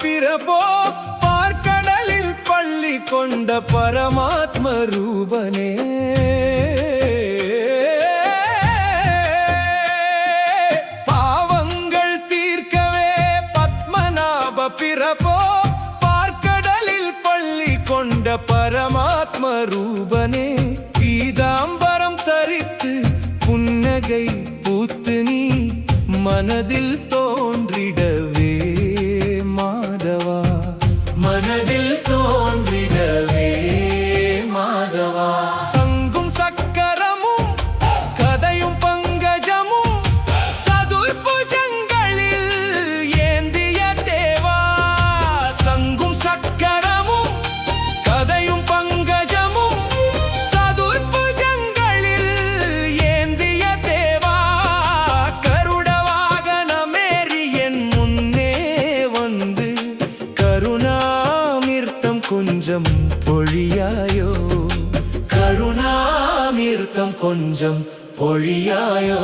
பிரபோ பார்க்கடலில் பள்ளி கொண்ட பரமாத்ம ரூபனே பாவங்கள் தீர்க்கவே பத்மநாப பிரபோ பார்க்கடலில் பள்ளி கொண்ட பரமாத்ம ரூபனே பீதாம்பரம் தரித்து புன்னகை பூத்து நீ மனதில் தோன்றிடவே மாதவா மனதில் தோன்றிடவே மாதவா சங்கும் சக்கரமும் கதையும் பங்கஜமும் சதுர்புஜங்களில் ஏந்திய தேவா சங்கும் சக்கரமும் கதையும் பங்கஜமும் சதுர்புஜங்களில் ஏந்திய தேவா கருட வாகனமேறி என் முன்னே வந்து கருணாமிர்த்தம் கொஞ்சம் பொழியாயோ கருணாமிர்த்தம் கொஞ்சம் பொழியாயோ